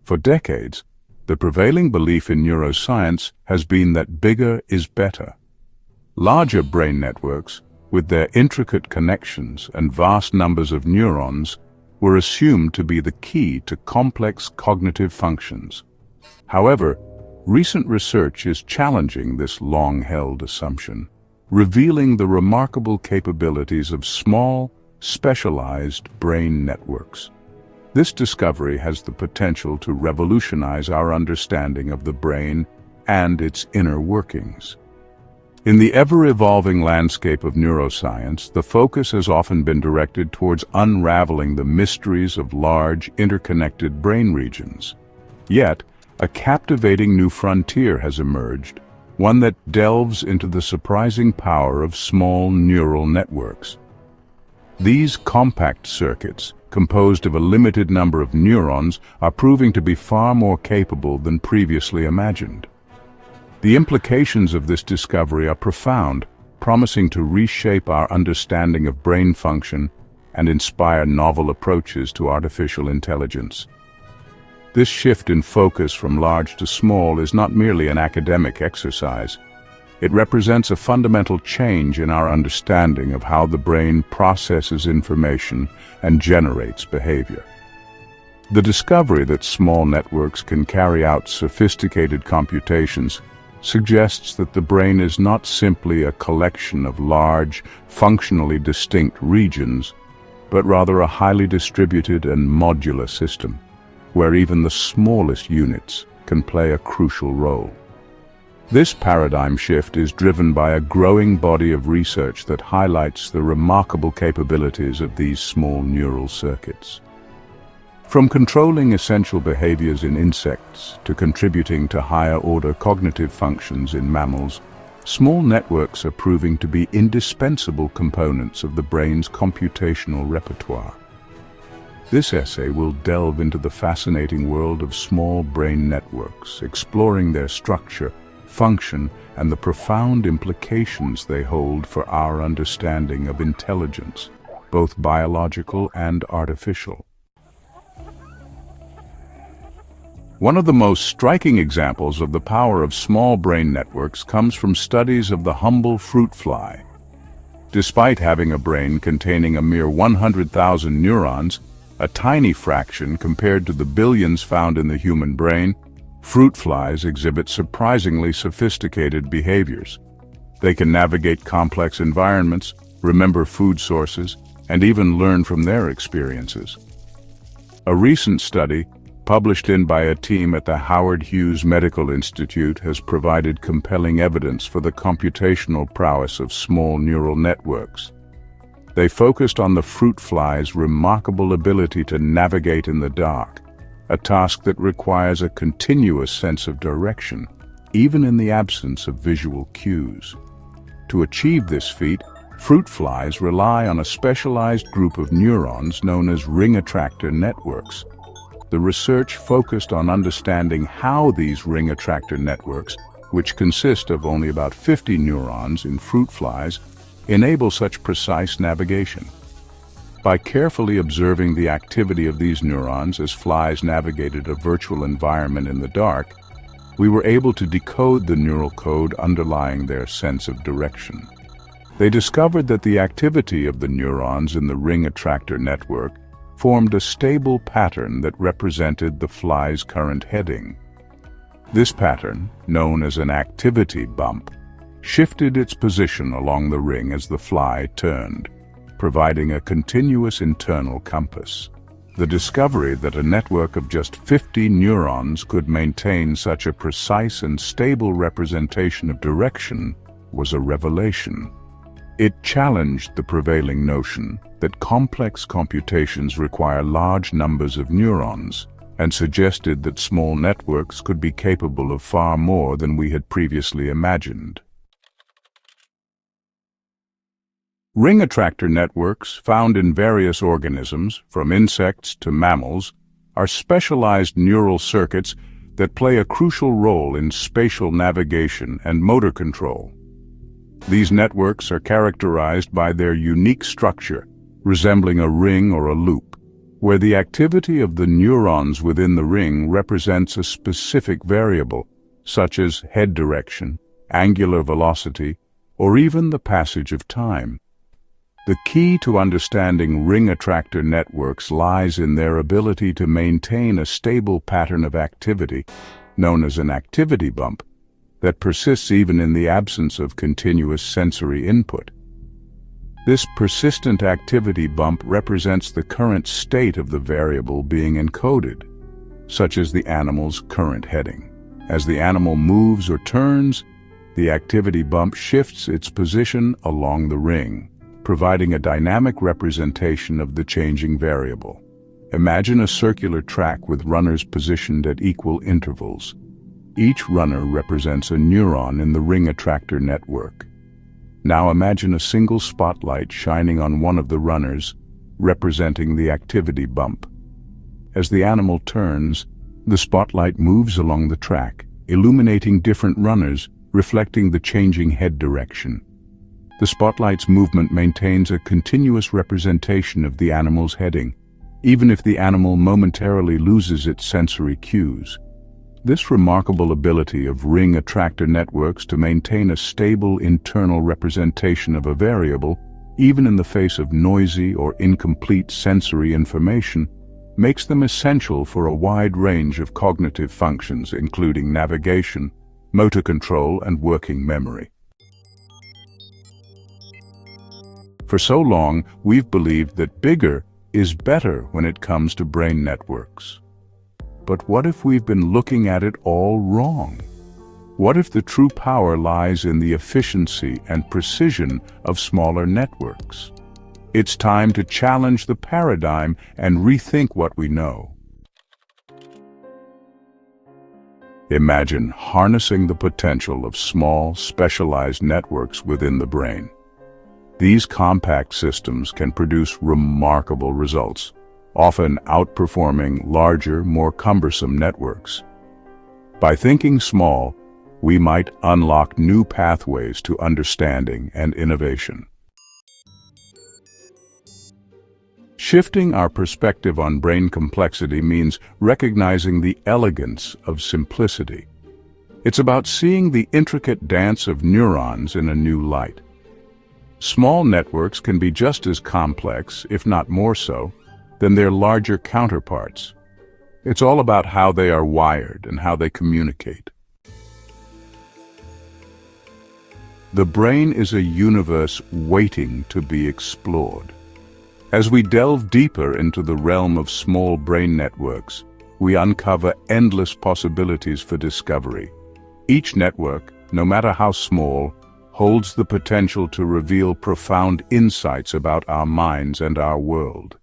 For decades, the prevailing belief in neuroscience has been that bigger is better. Larger brain networks, with their intricate connections and vast numbers of neurons, were assumed to be the key to complex cognitive functions. However, recent research is challenging this long-held assumption, revealing the remarkable capabilities of small, specialized brain networks. This discovery has the potential to revolutionize our understanding of the brain and its inner workings. In the ever-evolving landscape of neuroscience, the focus has often been directed towards unraveling the mysteries of large, interconnected brain regions. Yet, a captivating new frontier has emerged, one that delves into the surprising power of small neural networks. These compact circuits, composed of a limited number of neurons, are proving to be far more capable than previously imagined. The implications of this discovery are profound, promising to reshape our understanding of brain function and inspire novel approaches to artificial intelligence. This shift in focus from large to small is not merely an academic exercise. It represents a fundamental change in our understanding of how the brain processes information and generates behavior. The discovery that small networks can carry out sophisticated computations suggests that the brain is not simply a collection of large, functionally distinct regions, but rather a highly distributed and modular system, where even the smallest units can play a crucial role. This paradigm shift is driven by a growing body of research that highlights the remarkable capabilities of these small neural circuits. From controlling essential behaviors in insects to contributing to higher-order cognitive functions in mammals, small networks are proving to be indispensable components of the brain's computational repertoire. This essay will delve into the fascinating world of small brain networks, exploring their structure, function, and the profound implications they hold for our understanding of intelligence, both biological and artificial. One of the most striking examples of the power of small brain networks comes from studies of the humble fruit fly. Despite having a brain containing a mere 100,000 neurons, a tiny fraction compared to the billions found in the human brain, fruit flies exhibit surprisingly sophisticated behaviors. They can navigate complex environments, remember food sources, and even learn from their experiences. A recent study, published by a team at the Howard Hughes Medical Institute, has provided compelling evidence for the computational prowess of small neural networks. They focused on the fruit fly's remarkable ability to navigate in the dark, a task that requires a continuous sense of direction, even in the absence of visual cues. To achieve this feat, fruit flies rely on a specialized group of neurons known as ring attractor networks. The research focused on understanding how these ring attractor networks, which consist of only about 50 neurons in fruit flies, enable such precise navigation. By carefully observing the activity of these neurons as flies navigated a virtual environment in the dark, we were able to decode the neural code underlying their sense of direction. They discovered that the activity of the neurons in the ring attractor network formed a stable pattern that represented the fly's current heading. This pattern, known as an activity bump, shifted its position along the ring as the fly turned, providing a continuous internal compass. The discovery that a network of just 50 neurons could maintain such a precise and stable representation of direction was a revelation. It challenged the prevailing notion that complex computations require large numbers of neurons, and suggested that small networks could be capable of far more than we had previously imagined. Ring attractor networks, found in various organisms, from insects to mammals, are specialized neural circuits that play a crucial role in spatial navigation and motor control. These networks are characterized by their unique structure, resembling a ring or a loop. where the activity of the neurons within the ring represents a specific variable, such as head direction, angular velocity, or even the passage of time. The key to understanding ring attractor networks lies in their ability to maintain a stable pattern of activity, known as an activity bump, that persists even in the absence of continuous sensory input. This persistent activity bump represents the current state of the variable being encoded, such as the animal's current heading. As the animal moves or turns, the activity bump shifts its position along the ring, providing a dynamic representation of the changing variable. Imagine a circular track with runners positioned at equal intervals. Each runner represents a neuron in the ring attractor network. Now imagine a single spotlight shining on one of the runners, representing the activity bump. As the animal turns, the spotlight moves along the track, illuminating different runners, reflecting the changing head direction. The spotlight's movement maintains a continuous representation of the animal's heading, even if the animal momentarily loses its sensory cues. This remarkable ability of ring attractor networks to maintain a stable internal representation of a variable, even in the face of noisy or incomplete sensory information, makes them essential for a wide range of cognitive functions, including navigation, motor control, and working memory. For so long, we've believed that bigger is better when it comes to brain networks. But what if we've been looking at it all wrong? What if the true power lies in the efficiency and precision of smaller networks? It's time to challenge the paradigm and rethink what we know. Imagine harnessing the potential of small, specialized networks within the brain. These compact systems can produce remarkable results, often outperforming larger, more cumbersome networks. By thinking small, we might unlock new pathways to understanding and innovation. Shifting our perspective on brain complexity means recognizing the elegance of simplicity. It's about seeing the intricate dance of neurons in a new light. Small networks can be just as complex, if not more so, than their larger counterparts. It's all about how they are wired and how they communicate. The brain is a universe waiting to be explored. As we delve deeper into the realm of small brain networks, we uncover endless possibilities for discovery. Each network, no matter how small, holds the potential to reveal profound insights about our minds and our world.